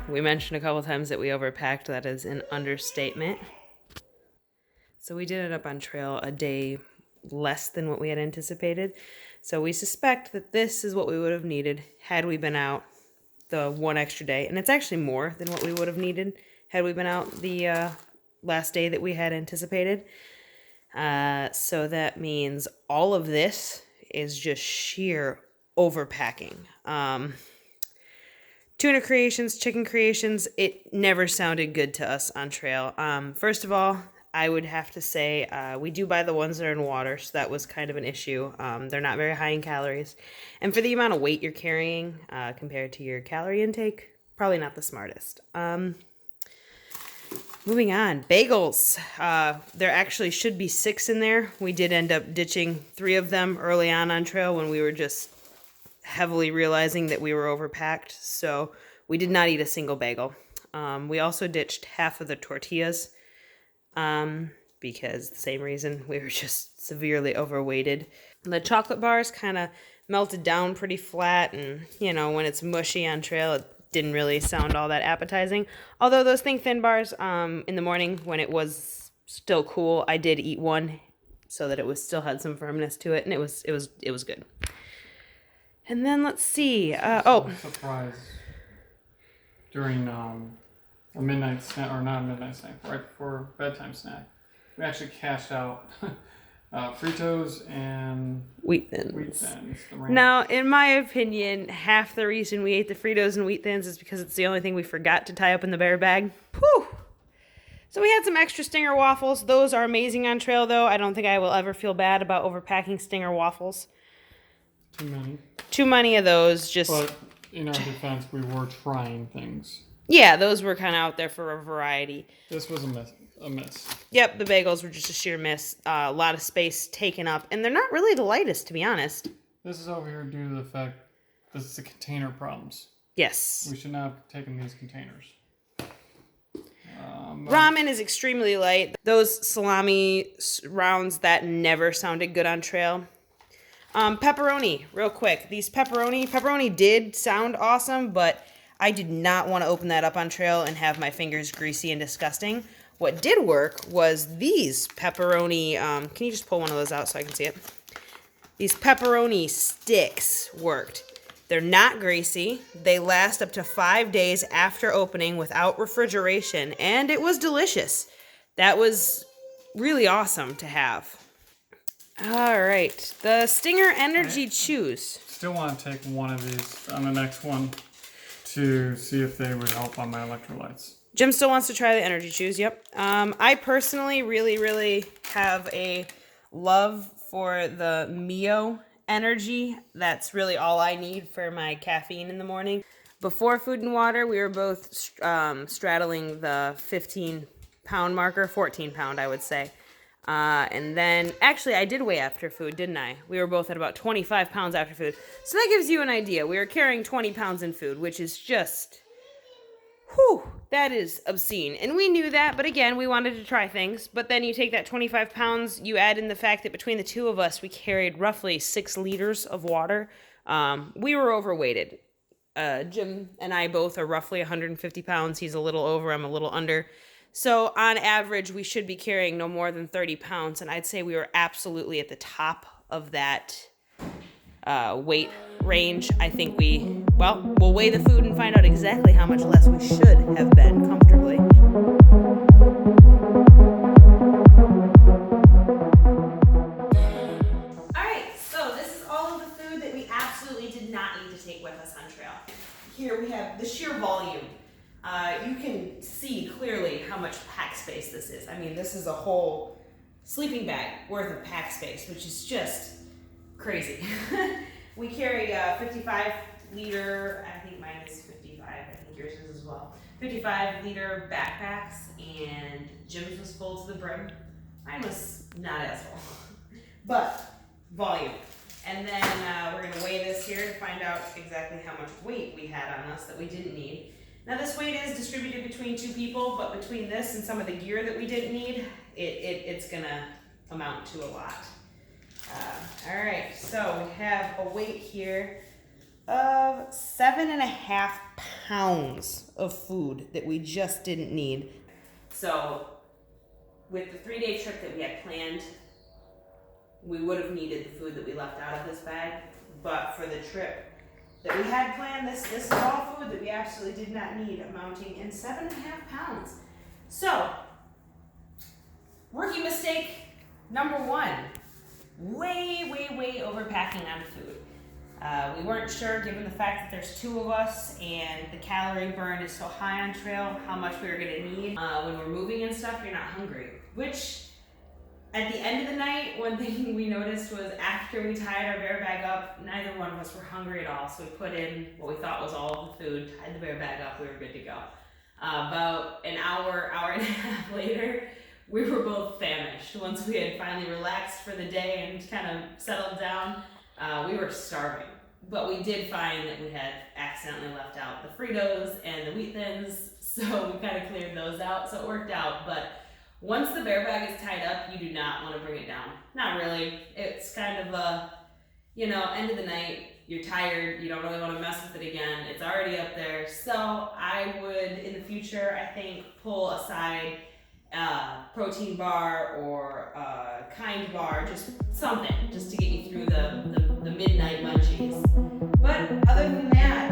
We mentioned a couple times that we overpacked. That is an understatement. So we did it up on trail a day less than what we had anticipated. So we suspect that this is what we would have needed had we been out the one extra day. And it's actually more than what we would have needed had we been out the last day that we had anticipated. So that means all of this is just sheer overpacking. Tuna creations, chicken creations, it never sounded good to us on trail. First of all, I would have to say we do buy the ones that are in water, so that was kind of an issue. They're not very high in calories. And for the amount of weight you're carrying compared to your calorie intake, probably not the smartest. Moving on, bagels. There actually should be 6 in there. We did end up ditching 3 of them early on trail when we were just heavily realizing that we were overpacked. So we did not eat a single bagel. We also ditched half of the tortillas because the same reason, we were just severely overweighted. The chocolate bars kind of melted down pretty flat, and you know, when it's mushy on trail, it didn't really sound all that appetizing. Although those Think Thin bars, in the morning when it was still cool, I did eat one so that it was still had some firmness to it, and it was good. And then let's see. Surprise during a midnight snack, or not a midnight snack, right before bedtime snack. We actually cashed out Fritos and Wheat Thins. The Now, in my opinion, half the reason we ate the Fritos and Wheat Thins is because it's the only thing we forgot to tie up in the bear bag. Whew! So we had some extra Stinger waffles. Those are amazing on trail, though. I don't think I will ever feel bad about overpacking Stinger waffles. Too many of those. But in our defense, we were trying things. Yeah, those were kind of out there for a variety. This was a miss. Yep, the bagels were just a sheer miss. A lot of space taken up, and they're not really the lightest, to be honest. This is over here due to the fact this is the container problems. Yes. We should not have taken these containers. Ramen is extremely light. Those salami rounds, that never sounded good on trail. Pepperoni, real quick. These pepperoni did sound awesome, but I did not want to open that up on trail and have my fingers greasy and disgusting. What did work was these pepperoni, can you just pull one of those out so I can see it? These pepperoni sticks worked. They're not greasy. They last up to 5 days after opening without refrigeration, and it was delicious. That was really awesome to have. All right, the Stinger Energy Chews. Still want to take one of these on the next one to see if they would help on my electrolytes. Jim still wants to try the Energy Chews, yep. I personally really have a love for the Mio Energy. That's really all I need for my caffeine in the morning. Before Food and Water, we were both straddling the 15-pound marker, 14-pound, I would say. And then, actually, I did weigh after food, didn't I? We were both at about 25 pounds after food. So that gives you an idea. We were carrying 20 pounds in food, which is just, whew, that is obscene. And we knew that, but again, we wanted to try things. But then you take that 25 pounds, you add in the fact that between the two of us, we carried roughly 6 liters of water. We were overweighted. Jim and I both are roughly 150 pounds. He's a little over, I'm a little under. So on average, we should be carrying no more than 30 pounds. And I'd say we were absolutely at the top of that weight range. I think we'll weigh the food and find out exactly how much less we should have been comfortably. All right, so this is all of the food that we absolutely did not need to take with us on trail. Here we have the sheer volume. You can see clearly how much pack space this is. I mean, this is a whole sleeping bag worth of pack space, which is just crazy. We carry 55 liter, I think mine is 55, I think yours is as well. 55 liter backpacks, and Jim's was full to the brim. Mine was not as full, but volume. And then we're gonna weigh this here to find out exactly how much weight we had on us that we didn't need. Now this weight is distributed between 2 people, but between this and some of the gear that we didn't need, it's gonna amount to a lot. All right, so we have a weight here of 7.5 pounds of food that we just didn't need. So with the 3-day trip that we had planned, we would have needed the food that we left out of this bag, but for the trip that we had planned, this is all food that we absolutely did not need, amounting in 7.5 pounds. So, rookie mistake number 1, way overpacking on food. We weren't sure, given the fact that there's 2 of us and the calorie burn is so high on trail, how much we were gonna need. When we're moving and stuff, you're not hungry, which at the end of the night, one thing we noticed was after we tied our bear bag up, neither one of us were hungry at all. So we put in what we thought was all of the food, tied the bear bag up, we were good to go. About an hour and a half later, we were both famished. Once we had finally relaxed for the day and kind of settled down, we were starving. But we did find that we had accidentally left out the Fritos and the Wheat Thins, so we kind of cleared those out, so it worked out. But once the bear bag is tied up, you do not want to bring it down. Not really. It's kind of a, end of the night, you're tired, you don't really want to mess with it again. It's already up there. So I would, in the future, I think, pull aside a protein bar or a Kind bar, just something, just to get you through the midnight munchies. But other than that,